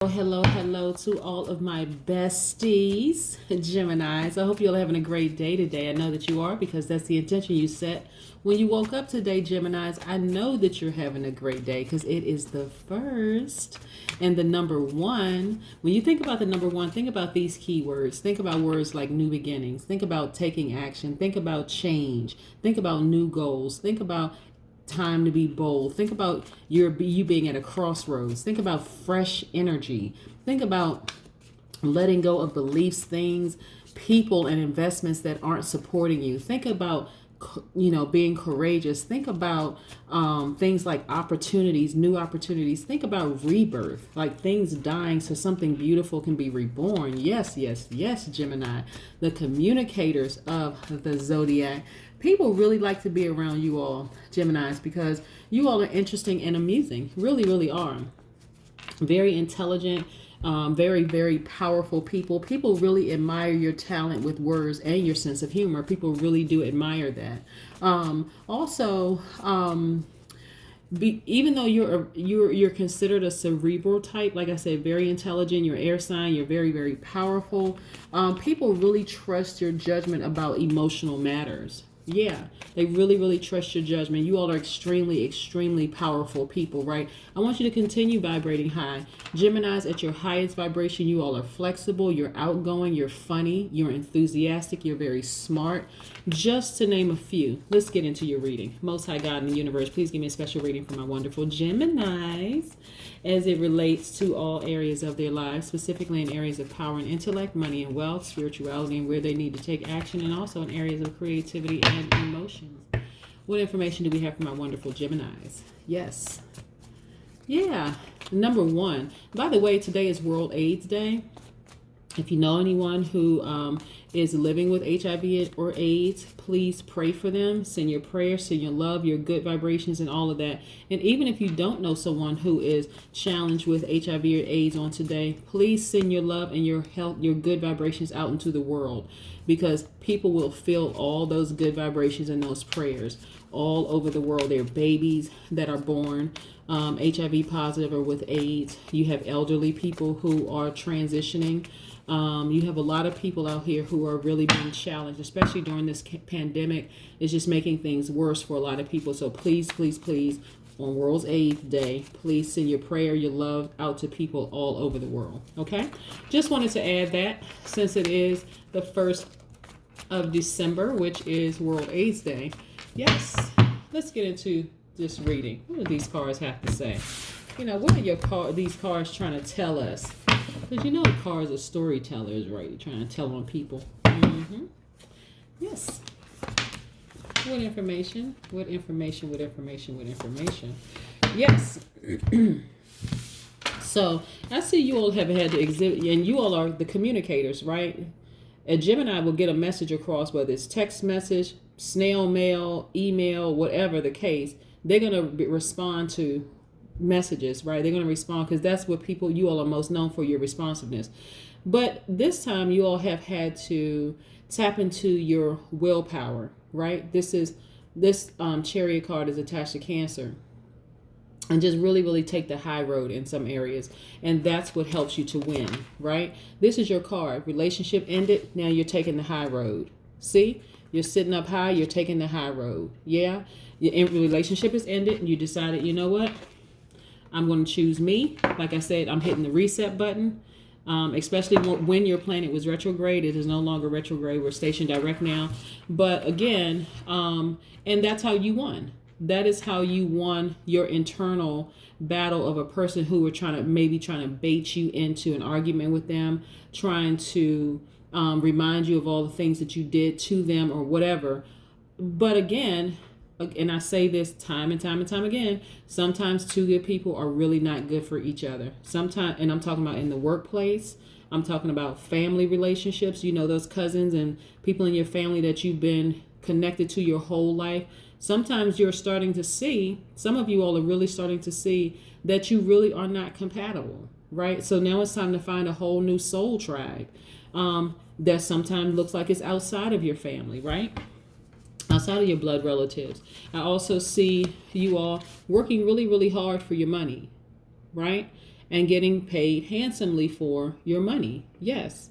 Hello to all of my besties, Geminis. I hope you're all having a great day today. I know that you are because that's the intention you set when you woke up today, Geminis. I know that you're having a great day because it is the first and the number one. When you think about the number one, think about these keywords. Think about words like new beginnings. Think about taking action. Think about change. Think about new goals. Think about time to be bold. Think about you being at a crossroads. Think about fresh energy. Think about letting go of beliefs, things, people, and investments that aren't supporting you. Think about being courageous. Think about things like opportunities, new opportunities. Think about rebirth, like things dying so something beautiful can be reborn. Yes, Gemini, the communicators of the Zodiac. People really like to be around you all, Geminis, because you all are interesting and amusing. Really are. Very intelligent, very, very powerful people. People really admire your talent with words and your sense of humor. People really do admire that. Even though you're considered a cerebral type, like I said, very intelligent, you're air sign, you're very, very powerful. People really trust your judgment about emotional matters. Yeah, they really trust your judgment. You all are extremely powerful people, right? I want you to continue vibrating high. Geminis, at your highest vibration, you all are flexible, you're outgoing, you're funny, you're enthusiastic, you're very smart, just to name a few. Let's get into your reading. Most High God in the universe, please give me a special reading for my wonderful Geminis as it relates to all areas of their lives, specifically in areas of power and intellect, money and wealth, spirituality, and where they need to take action, and also in areas of creativity and emotions. What information do we have for my wonderful Geminis? Yes. Yeah. Number one. By the way, today is World AIDS Day. If you know anyone who is living with HIV or AIDS, please pray for them. Send your prayers, send your love, your good vibrations, and all of that. And even if you don't know someone who is challenged with HIV or AIDS on today, please send your love and your health, your good vibrations out into the world, because people will feel all those good vibrations and those prayers all over the world. There are babies that are born HIV positive or with AIDS. You have elderly people who are transitioning. You have a lot of people out here who are really being challenged, especially during this pandemic. It's just making things worse for a lot of people. So please, on World AIDS Day, please send your prayer, your love out to people all over the world. Okay? Just wanted to add that since it is the 1st of December, which is World AIDS Day. Yes. Let's get into this reading. What do these cards have to say? What are these cards trying to tell us? Because cards are storytellers, right? You're trying to tell on people. Yes. What information? Yes. So I see you all have had to exhibit, and you all are the communicators, right? A Gemini will get a message across, whether it's text message, snail mail, email, whatever the case. They're going to respond to messages, right? They're going to respond because that's what you all are most known for, your responsiveness. But this time you all have had to tap into your willpower, right? This Chariot card is attached to Cancer, and just really take the high road in some areas, and that's what helps you to win, right? This is your card. Relationship ended, now you're taking the high road. See, you're sitting up high, you're taking the high road. Yeah, your relationship is ended, and you decided, you know what, I'm going to choose me. Like I said, I'm hitting the reset button, especially when your planet was retrograde. It is no longer retrograde. We're stationed direct now. But again, and that's how you won. That is how you won your internal battle of a person who were trying to bait you into an argument with them, trying to remind you of all the things that you did to them or whatever. But again, and I say this time and time again, sometimes two good people are really not good for each other. Sometimes, and I'm talking about in the workplace, I'm talking about family relationships, those cousins and people in your family that you've been connected to your whole life. Sometimes you're starting to see, some of you all are really starting to see that you really are not compatible, right? So now it's time to find a whole new soul tribe that sometimes looks like it's outside of your family, right? Outside of your blood relatives. I also see you all working really hard for your money, right? and getting paid handsomely for your money. Yes.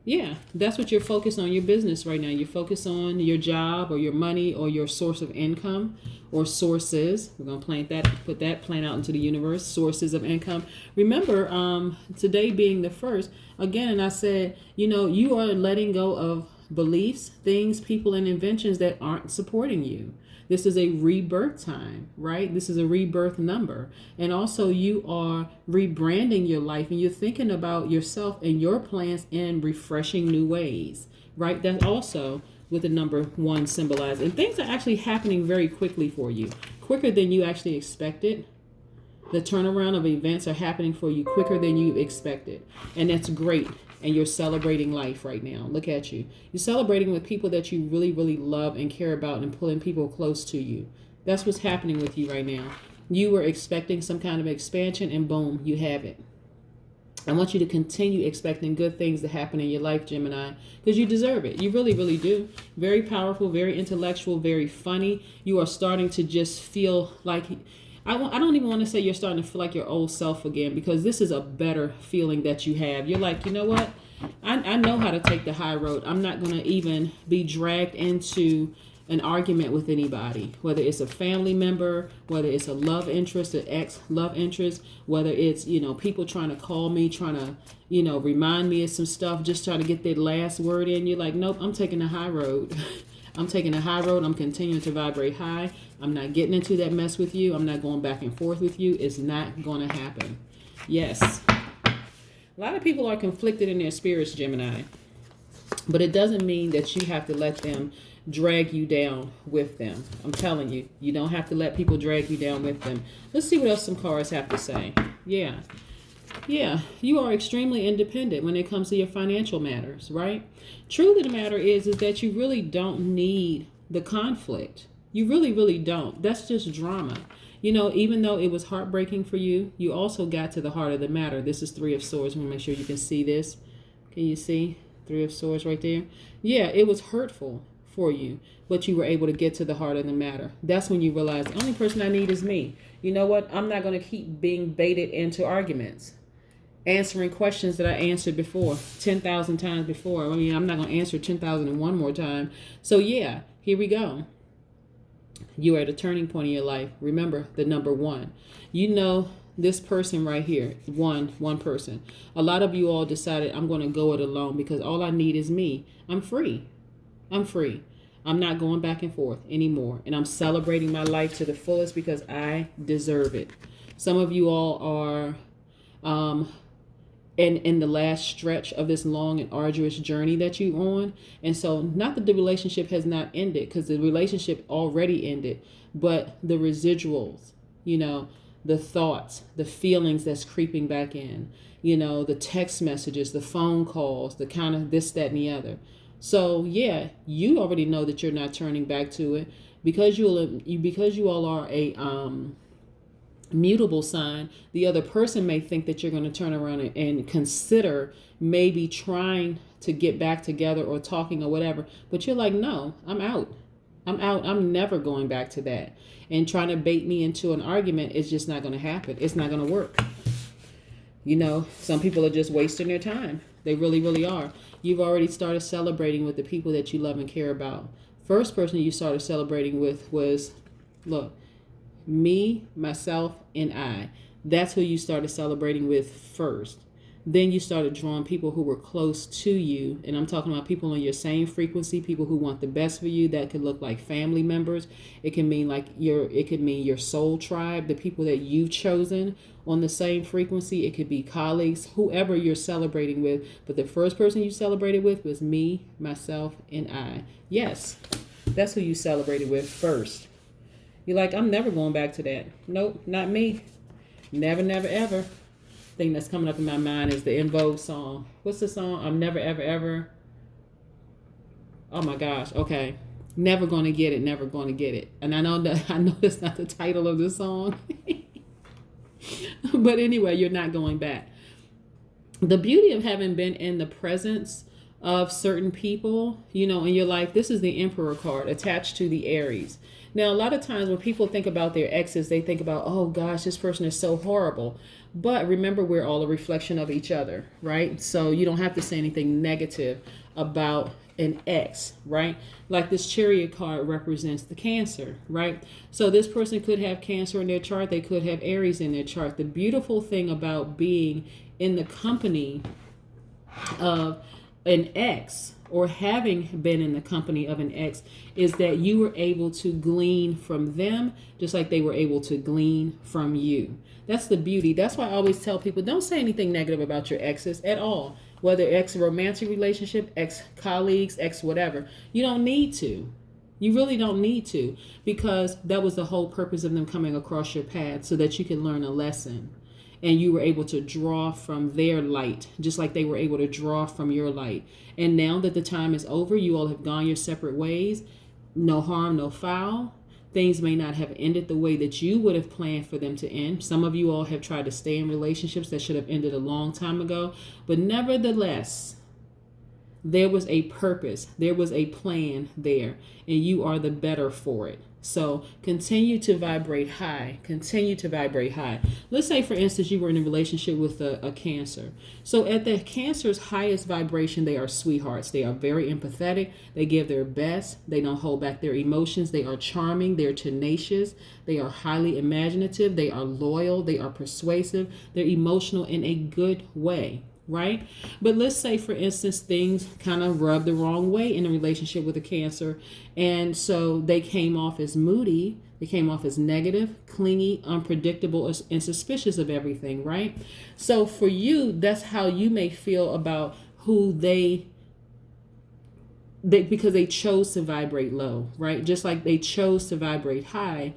Yeah, that's what you're focused on, your business right now. You're focused on your job or your money or your source of income or sources. We're going to put that plan out into the universe, sources of income. Remember, today being the first, again, and I said, you are letting go of beliefs, things, people, and inventions that aren't supporting you. This is a rebirth time, right? This is a rebirth number. And also you are rebranding your life and you're thinking about yourself and your plans in refreshing new ways, right? That also with the number 1 symbolized. And things are actually happening very quickly for you, quicker than you actually expected. The turnaround of events are happening for you quicker than you expected. And that's great. And you're celebrating life right now. Look at you. You're celebrating with people that you really, really love and care about and pulling people close to you. That's what's happening with you right now. You were expecting some kind of expansion and boom, you have it. I want you to continue expecting good things to happen in your life, Gemini, because you deserve it. You really, really do. Very powerful, very intellectual, very funny. You are starting to just feel like... I don't even want to say you're starting to feel like your old self again, because this is a better feeling that you have. You're like, you know what? I know how to take the high road. I'm not going to even be dragged into an argument with anybody, whether it's a family member, whether it's a love interest, an ex-love interest, whether it's, people trying to call me, trying to, remind me of some stuff, just trying to get that last word in. You're like, nope, I'm taking the high road. I'm taking the high road. I'm continuing to vibrate high. I'm not getting into that mess with you. I'm not going back and forth with you. It's not going to happen. Yes. A lot of people are conflicted in their spirits, Gemini. But it doesn't mean that you have to let them drag you down with them. I'm telling you, you don't have to let people drag you down with them. Let's see what else some cards have to say. Yeah, you are extremely independent when it comes to your financial matters, right? Truly the matter is that you really don't need the conflict. You really, really don't. That's just drama. Even though it was heartbreaking for you, you also got to the heart of the matter. This is 3 of Swords. I'm going to make sure you can see this. Can you see 3 of Swords right there? Yeah, it was hurtful for you, but you were able to get to the heart of the matter. That's when you realize the only person I need is me. You know what? I'm not going to keep being baited into arguments, answering questions that I answered before 10,000 times before. I'm not going to answer 10,001 more time. So yeah, here we go. You are at a turning point in your life. Remember the number 1. This person right here, one person. A lot of you all decided I'm going to go it alone because all I need is me. I'm free. I'm not going back and forth anymore. And I'm celebrating my life to the fullest because I deserve it. Some of you all are in the last stretch of this long and arduous journey that you're on. And so not that the relationship has not ended, because the relationship already ended, but the residuals, the thoughts, the feelings that's creeping back in, the text messages, the phone calls, the kind of this, that, and the other. So yeah, you already know that you're not turning back to it because you all are a mutable sign. The other person may think that you're going to turn around and consider maybe trying to get back together or talking or whatever. But you're like, no, I'm out. I'm never going back to that. And trying to bait me into an argument is just not going to happen. It's not going to work. Some people are just wasting their time. They really, really are. You've already started celebrating with the people that you love and care about. First person you started celebrating with was, look, me, myself, and I. That's who you started celebrating with first. Then you started drawing people who were close to you. And I'm talking about people on your same frequency, people who want the best for you. That could look like family members. It can mean your soul tribe, the people that you've chosen on the same frequency. It could be colleagues, whoever you're celebrating with. But the first person you celebrated with was me, myself, and I. Yes, that's who you celebrated with first. You're like, I'm never going back to that. Nope, not me. Never, never, ever. Thing that's coming up in my mind is the In Vogue song. What's the song? I'm never, ever, ever. Oh my gosh. Okay. Never gonna get it. Never gonna get it. And I know that's not the title of the song. But anyway, you're not going back. The beauty of having been in the presence of certain people, in your life, this is the Emperor card attached to the Aries. Now, a lot of times when people think about their exes, they think about, oh gosh, this person is so horrible. But remember, we're all a reflection of each other, right? So you don't have to say anything negative about an ex, right? Like this chariot card represents the Cancer, right? So this person could have Cancer in their chart. They could have Aries in their chart. The beautiful thing about being in the company of an ex, or having been in the company of an ex, is that you were able to glean from them just like they were able to glean from you. That's the beauty. That's why I always tell people, don't say anything negative about your exes at all. Whether ex romantic relationship, ex colleagues, ex whatever. You don't need to. You really don't need to, because that was the whole purpose of them coming across your path, so that you can learn a lesson. And you were able to draw from their light, just like they were able to draw from your light. And now that the time is over, you all have gone your separate ways. No harm, no foul. Things may not have ended the way that you would have planned for them to end. Some of you all have tried to stay in relationships that should have ended a long time ago. But nevertheless, there was a purpose. There was a plan there. And you are the better for it. So continue to vibrate high. Continue to vibrate high. Let's say, for instance, you were in a relationship with a Cancer. So at the Cancer's highest vibration, they are sweethearts. They are very empathetic. They give their best. They don't hold back their emotions. They are charming. They're tenacious. They are highly imaginative. They are loyal. They are persuasive. They're emotional in a good way. Right? But let's say, for instance, things kind of rubbed the wrong way in a relationship with a Cancer. And so they came off as moody. They came off as negative, clingy, unpredictable, and suspicious of everything. Right? So for you, that's how you may feel about who they because they chose to vibrate low. Right? Just like they chose to vibrate high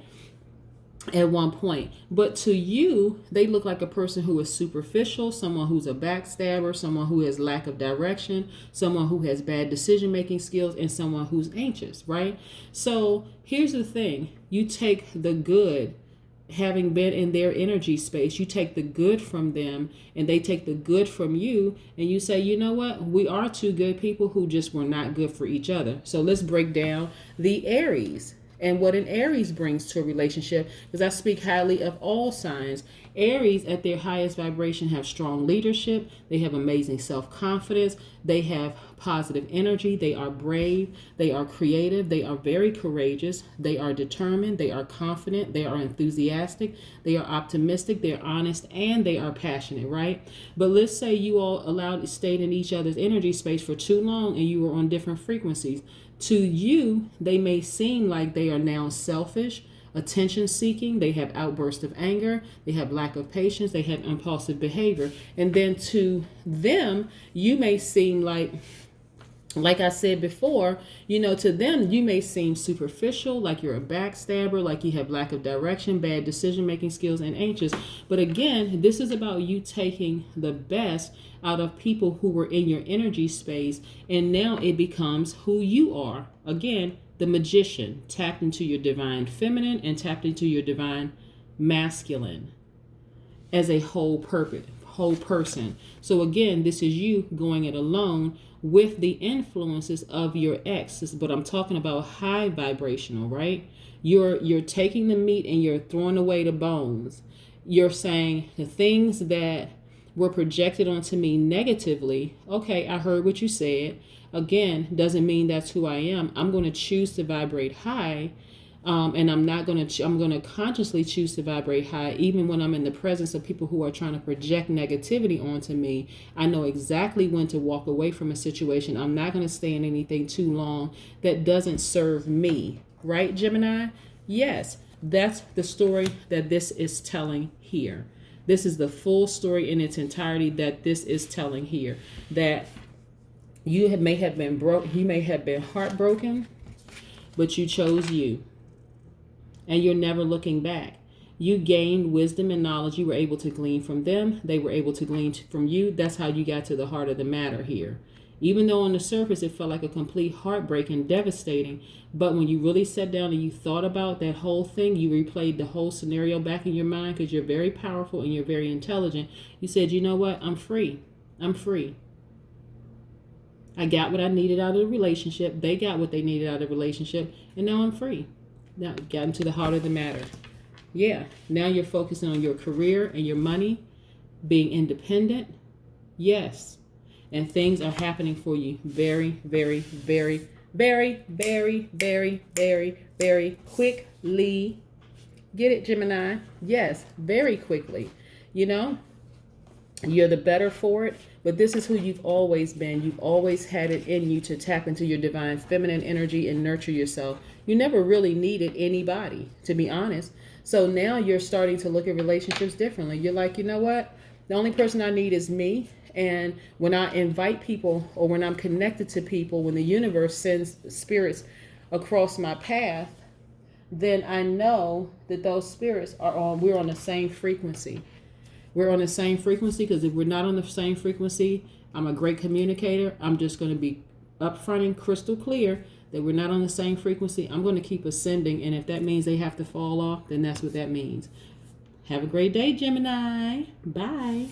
at one point. But to you, they look like a person who is superficial, someone who's a backstabber, someone who has lack of direction, someone who has bad decision making skills, and someone who's anxious, right? So here's the thing. You take the good, having been in their energy space, you take the good from them and they take the good from you, and you say, you know what? We are two good people who just were not good for each other. So let's break down the Aries and what an Aries brings to a relationship, because I speak highly of all signs. Aries at their highest vibration have strong leadership. They have amazing self-confidence. They have positive energy. They are brave. They are creative. They are very courageous. They are determined. They are confident. They are enthusiastic. They are optimistic. They're honest, and they are passionate, right? But let's say you all stayed in each other's energy space for too long and you were on different frequencies. To you, they may seem like they are now selfish, attention seeking. They have outbursts of anger. They have lack of patience. They have impulsive behavior. And then to them, you may seem like I said before, to them, you may seem superficial, like you're a backstabber, like you have lack of direction, bad decision-making skills, and anxious. But again, this is about you taking the best out of people who were in your energy space, and now it becomes who you are. Again, the magician, tapped into your divine feminine and tapped into your divine masculine as a whole person. So again, this is you going it alone with the influences of your ex. But I'm talking about high vibrational, right? You're taking the meat and you're throwing away the bones. You're saying the things that were projected onto me negatively. Okay, I heard what you said. Again, doesn't mean that's who I am. I'm going to choose to vibrate high. And I'm going to consciously choose to vibrate high, even when I'm in the presence of people who are trying to project negativity onto me. I know exactly when to walk away from a situation. I'm not going to stay in anything too long that doesn't serve me. Right, Gemini? Yes, that's the story that this is telling here. This is the full story in its entirety that this is telling here. That you may have been heartbroken, but you chose you. And you're never looking back. You gained wisdom and knowledge. You were able to glean from them. They were able to glean from you. That's how you got to the heart of the matter here. Even though on the surface it felt like a complete heartbreak and devastating, but when you really sat down and you thought about that whole thing, you replayed the whole scenario back in your mind, because you're very powerful and you're very intelligent. You said, you know what? I'm free. I'm free. I got what I needed out of the relationship. They got what they needed out of the relationship. And now I'm free. Now, gotten to the heart of the matter. Yeah, now you're focusing on your career and your money, being independent. Yes. And things are happening for you very, very, very, very, very, very, very, very quickly. Get it, Gemini? Yes, very quickly. You know, you're the better for it, but this is who you've always been. You've always had it in you to tap into your divine feminine energy and nurture yourself. You never really needed anybody, to be honest. So now you're starting to look at relationships differently. You're like, you know what? The only person I need is me. And when I invite people, or when I'm connected to people, when the universe sends spirits across my path, then I know that those spirits we're on the same frequency. We're on the same frequency, because if we're not on the same frequency, I'm a great communicator. I'm just going to be upfront and crystal clear that we're not on the same frequency. I'm going to keep ascending, and if that means they have to fall off, then that's what that means. Have a great day, Gemini. Bye.